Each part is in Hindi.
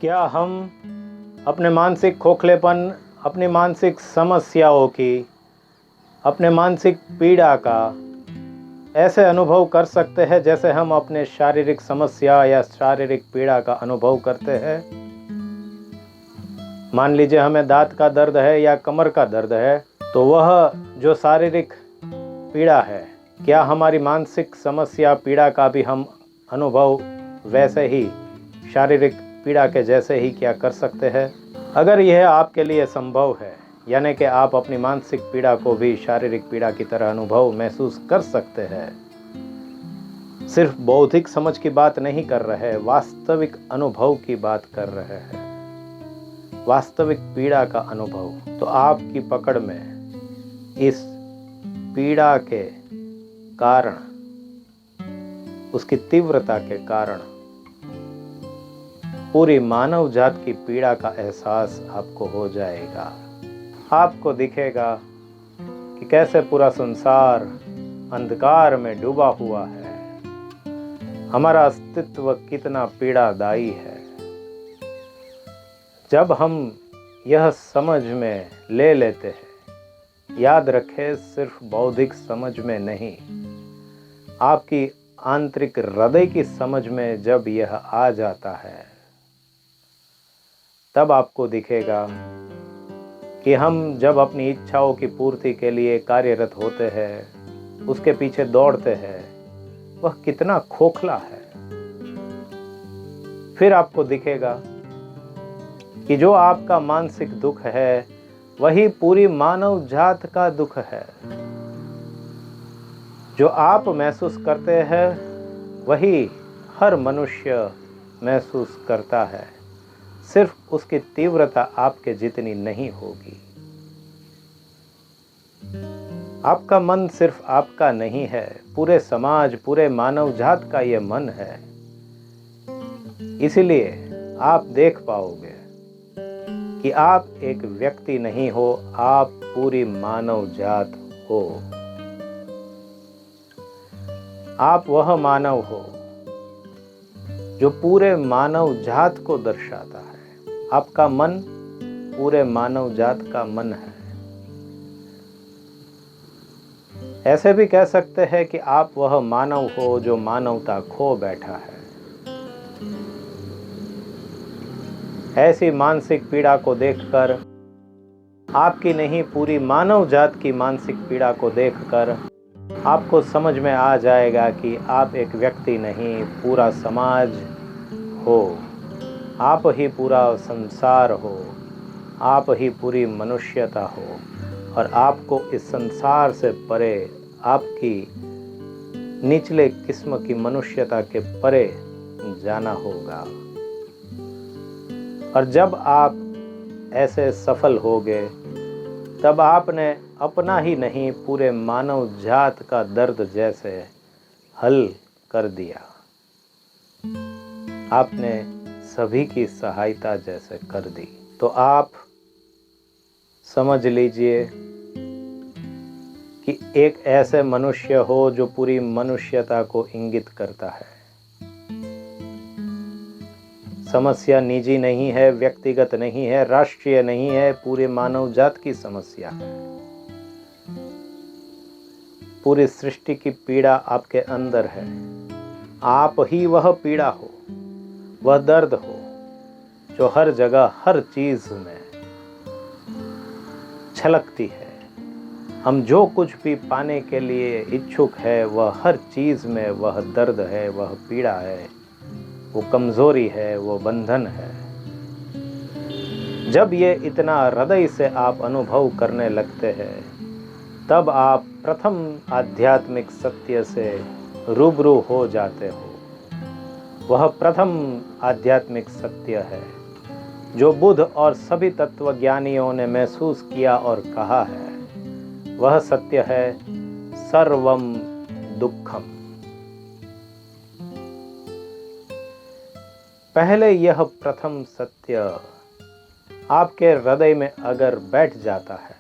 क्या हम अपने मानसिक खोखलेपन, अपनी मानसिक समस्याओं की, अपने मानसिक पीड़ा का ऐसे अनुभव कर सकते हैं जैसे हम अपने शारीरिक समस्या या शारीरिक पीड़ा का अनुभव करते हैं? मान लीजिए हमें दांत का दर्द है या कमर का दर्द है, तो वह जो शारीरिक पीड़ा है, क्या हमारी मानसिक समस्या पीड़ा का भी हम अनुभव वैसे ही शारीरिक पीड़ा के जैसे ही क्या कर सकते हैं? अगर यह आपके लिए संभव है, यानी कि आप अपनी मानसिक पीड़ा को भी शारीरिक पीड़ा की तरह अनुभव महसूस कर सकते हैं, सिर्फ बौद्धिक समझ की बात नहीं कर रहे, वास्तविक अनुभव की बात कर रहे हैं, वास्तविक पीड़ा का अनुभव, तो आपकी पकड़ में इस पीड़ा के कारण, उसकी तीव्रता के कारण पूरी मानव जात की पीड़ा का एहसास आपको हो जाएगा। आपको दिखेगा कि कैसे पूरा संसार अंधकार में डूबा हुआ है, हमारा अस्तित्व कितना पीड़ादायी है। जब हम यह समझ में ले लेते हैं, याद रखें सिर्फ बौद्धिक समझ में नहीं, आपकी आंतरिक हृदय की समझ में जब यह आ जाता है, तब आपको दिखेगा कि हम जब अपनी इच्छाओं की पूर्ति के लिए कार्यरत होते हैं, उसके पीछे दौड़ते हैं, वह कितना खोखला है। फिर आपको दिखेगा कि जो आपका मानसिक दुख है, वही पूरी मानव जात का दुख है। जो आप महसूस करते हैं, वही हर मनुष्य महसूस करता है, सिर्फ उसकी तीव्रता आपके जितनी नहीं होगी। आपका मन सिर्फ आपका नहीं है, पूरे समाज, पूरे मानव जात का ये मन है। इसलिए आप देख पाओगे कि आप एक व्यक्ति नहीं हो, आप पूरी मानव जात हो। आप वह मानव हो जो पूरे मानव जात को दर्शाता है। आपका मन पूरे मानव जात का मन है। ऐसे भी कह सकते हैं कि आप वह मानव हो जो मानवता खो बैठा है। ऐसी मानसिक पीड़ा को देखकर, आपकी नहीं पूरी मानव जात की मानसिक पीड़ा को देखकर आपको समझ में आ जाएगा कि आप एक व्यक्ति नहीं, पूरा समाज हो, आप ही पूरा संसार हो, आप ही पूरी मनुष्यता हो, और आपको इस संसार से परे, आपकी निचले किस्म की मनुष्यता के परे जाना होगा। और जब आप ऐसे सफल होगे, तब आपने अपना ही नहीं, पूरे मानव जात का दर्द जैसे हल कर दिया। आपने सभी की सहायता जैसे कर दी। तो आप समझ लीजिए कि एक ऐसे मनुष्य हो जो पूरी मनुष्यता को इंगित करता है। समस्या निजी नहीं है, व्यक्तिगत नहीं है, राष्ट्रीय नहीं है, पूरे मानव जात की समस्या है। पूरी सृष्टि की पीड़ा आपके अंदर है। आप ही वह पीड़ा हो, वह दर्द हो जो हर जगह, हर चीज में छलकती है। हम जो कुछ भी पाने के लिए इच्छुक है, वह हर चीज में वह दर्द है, वह पीड़ा है, वो कमजोरी है, वो बंधन है। जब ये इतना हृदय से आप अनुभव करने लगते हैं, तब आप प्रथम आध्यात्मिक सत्य से रूबरू हो जाते हो। वह प्रथम आध्यात्मिक सत्य है जो बुद्ध और सभी तत्वज्ञानियों ने महसूस किया और कहा है। वह सत्य है सर्वम दुक्खम। पहले यह प्रथम सत्य आपके हृदय में अगर बैठ जाता है,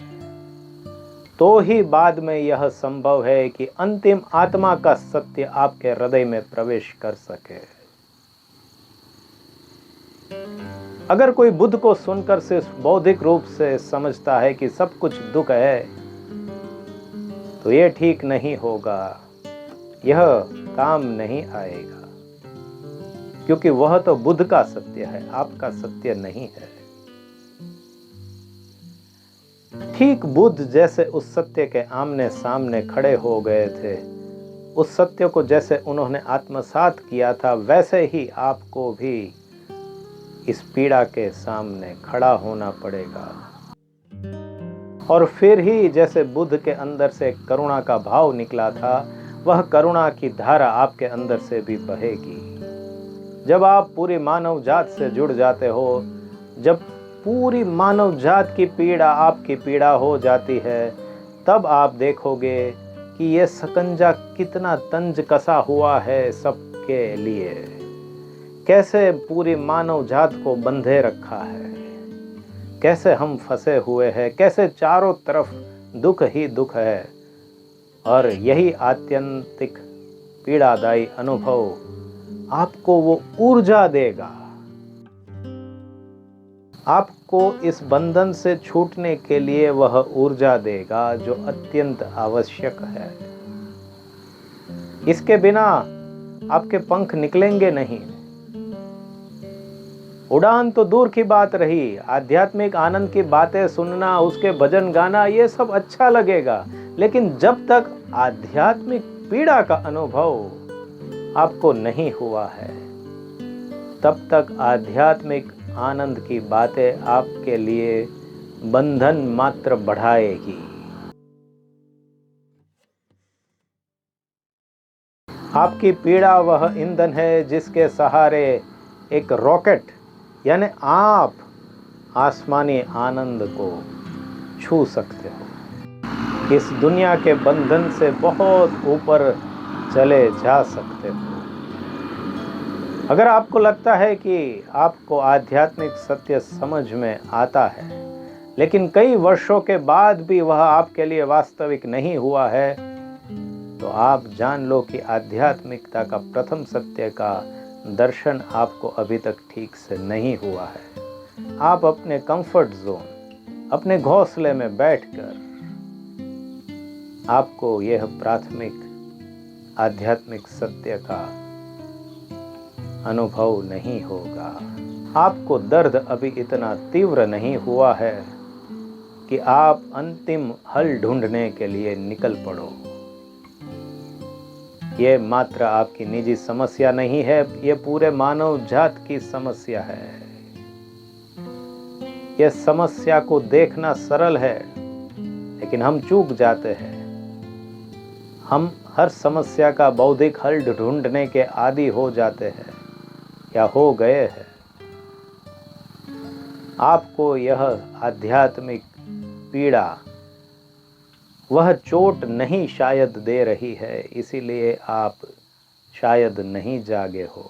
तो ही बाद में यह संभव है कि अंतिम आत्मा का सत्य आपके हृदय में प्रवेश कर सके। अगर कोई बुद्ध को सुनकर सिर्फ बौद्धिक रूप से समझता है कि सब कुछ दुख है, तो यह ठीक नहीं होगा, यह काम नहीं आएगा, क्योंकि वह तो बुद्ध का सत्य है, आपका सत्य नहीं है। ठीक बुद्ध जैसे उस सत्य के आमने सामने खड़े हो गए थे, उस सत्य को जैसे उन्होंने आत्मसात किया था, वैसे ही आपको भी इस पीड़ा के सामने खड़ा होना पड़ेगा। और फिर ही जैसे बुद्ध के अंदर से करुणा का भाव निकला था, वह करुणा की धारा आपके अंदर से भी बहेगी। जब आप पूरी मानव जात से जुड़ जाते हो, जब पूरी मानव जात की पीड़ा आपकी पीड़ा हो जाती है, तब आप देखोगे कि यह शकंजा कितना तंज कसा हुआ है सबके लिए, कैसे पूरी मानव जात को बंधे रखा है, कैसे हम फंसे हुए हैं, कैसे चारों तरफ दुख ही दुख है। और यही आत्यंतिक पीड़ादायी अनुभव आपको वो ऊर्जा देगा, आपको इस बंधन से छूटने के लिए वह ऊर्जा देगा जो अत्यंत आवश्यक है। इसके बिना आपके पंख निकलेंगे नहीं। उड़ान तो दूर की बात रही, आध्यात्मिक आनंद की बातें सुनना, उसके भजन गाना, ये सब अच्छा लगेगा, लेकिन जब तक आध्यात्मिक पीड़ा का अनुभव आपको नहीं हुआ है, तब तक आध्यात्मिक आनंद की बातें आपके लिए बंधन मात्र बढ़ाएगी। आपकी पीड़ा वह ईंधन है जिसके सहारे एक रॉकेट यानी आप आसमानी आनंद को छू सकते हो, इस दुनिया के बंधन से बहुत ऊपर चले जा सकते हो। अगर आपको लगता है कि आपको आध्यात्मिक सत्य समझ में आता है, लेकिन कई वर्षों के बाद भी वह आपके लिए वास्तविक नहीं हुआ है, तो आप जान लो कि आध्यात्मिकता का प्रथम सत्य का दर्शन आपको अभी तक ठीक से नहीं हुआ है। आप अपने कंफर्ट जोन, अपने घोंसले में बैठकर आपको यह प्राथमिक आध्यात्मिक सत्य का अनुभव नहीं होगा। आपको दर्द अभी इतना तीव्र नहीं हुआ है कि आप अंतिम हल ढूंढने के लिए निकल पड़ो। ये मात्र आपकी निजी समस्या नहीं है, ये पूरे मानव जात की समस्या है। यह समस्या को देखना सरल है, लेकिन हम चूक जाते हैं। हम हर समस्या का बौद्धिक हल ढूंढने के आदी हो जाते हैं या हो गए हैं। आपको यह आध्यात्मिक पीड़ा वह चोट नहीं शायद दे रही है, इसीलिए आप शायद नहीं जागे हो।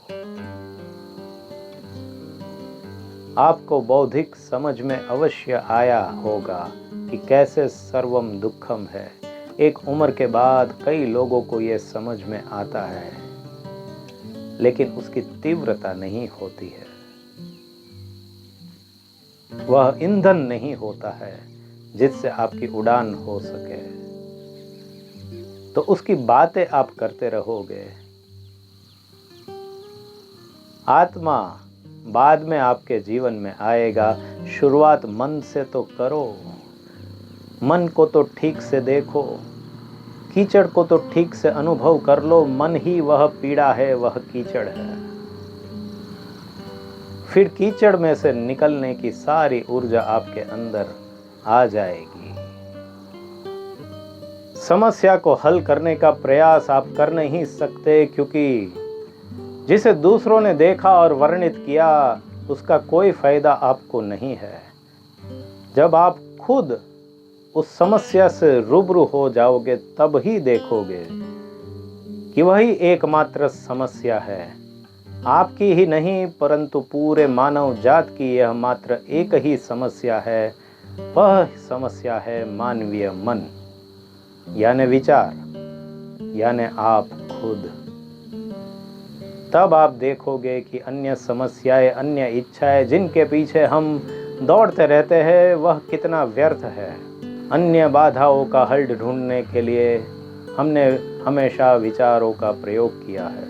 आपको बौद्धिक समझ में अवश्य आया होगा कि कैसे सर्वम दुखम है। एक उम्र के बाद कई लोगों को यह समझ में आता है, लेकिन उसकी तीव्रता नहीं होती है, वह ईंधन नहीं होता है जिससे आपकी उड़ान हो सके। तो उसकी बातें आप करते रहोगे। आत्मा बाद में आपके जीवन में आएगा। शुरुआत मन से तो करो, मन को तो ठीक से देखो, कीचड़ को तो ठीक से अनुभव कर लो। मन ही वह पीड़ा है, वह कीचड़ है। फिर कीचड़ में से निकलने की सारी ऊर्जा आपके अंदर आ जाएगी। समस्या को हल करने का प्रयास आप कर नहीं सकते, क्योंकि जिसे दूसरों ने देखा और वर्णित किया उसका कोई फायदा आपको नहीं है। जब आप खुद उस समस्या से रूबरू हो जाओगे, तब ही देखोगे कि वही एकमात्र समस्या है। आपकी ही नहीं, परंतु पूरे मानव जात की यह मात्र एक ही समस्या है। वह समस्या है मानवीय मन, यानी विचार, यानी आप खुद। तब आप देखोगे कि अन्य समस्याएं, अन्य इच्छाएं जिनके पीछे हम दौड़ते रहते हैं वह कितना व्यर्थ है। अन्य बाधाओं का हल ढूंढने के लिए हमने हमेशा विचारों का प्रयोग किया है,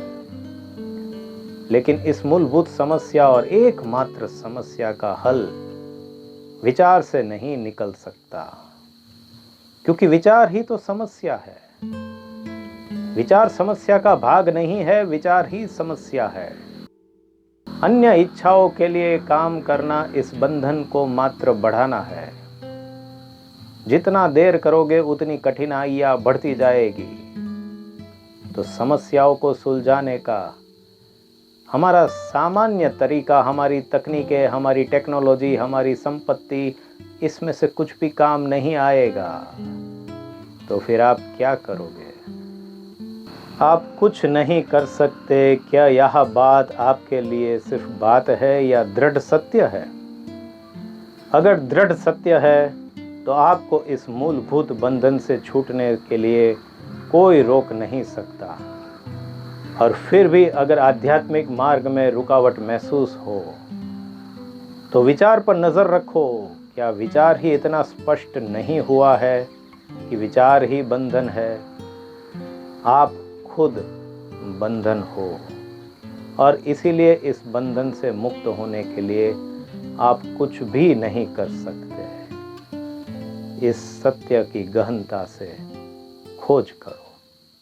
लेकिन इस मूलभूत समस्या और एकमात्र समस्या का हल विचार से नहीं निकल सकता, क्योंकि विचार ही तो समस्या है। विचार समस्या का भाग नहीं है, विचार ही समस्या है। अन्य इच्छाओं के लिए काम करना इस बंधन को मात्र बढ़ाना है। जितना देर करोगे उतनी कठिनाइयां बढ़ती जाएगी। तो समस्याओं को सुलझाने का हमारा सामान्य तरीका, हमारी तकनीकें, हमारी टेक्नोलॉजी, हमारी संपत्ति, इसमें से कुछ भी काम नहीं आएगा। तो फिर आप क्या करोगे? आप कुछ नहीं कर सकते। क्या यह बात आपके लिए सिर्फ बात है या दृढ़ सत्य है? अगर दृढ़ सत्य है तो आपको इस मूलभूत बंधन से छूटने के लिए कोई रोक नहीं सकता। और फिर भी अगर आध्यात्मिक मार्ग में रुकावट महसूस हो तो विचार पर नजर रखो। क्या विचार ही इतना स्पष्ट नहीं हुआ है कि विचार ही बंधन है? आप खुद बंधन हो, और इसीलिए इस बंधन से मुक्त होने के लिए आप कुछ भी नहीं कर सकते। इस सत्य की गहनता से खोज करो।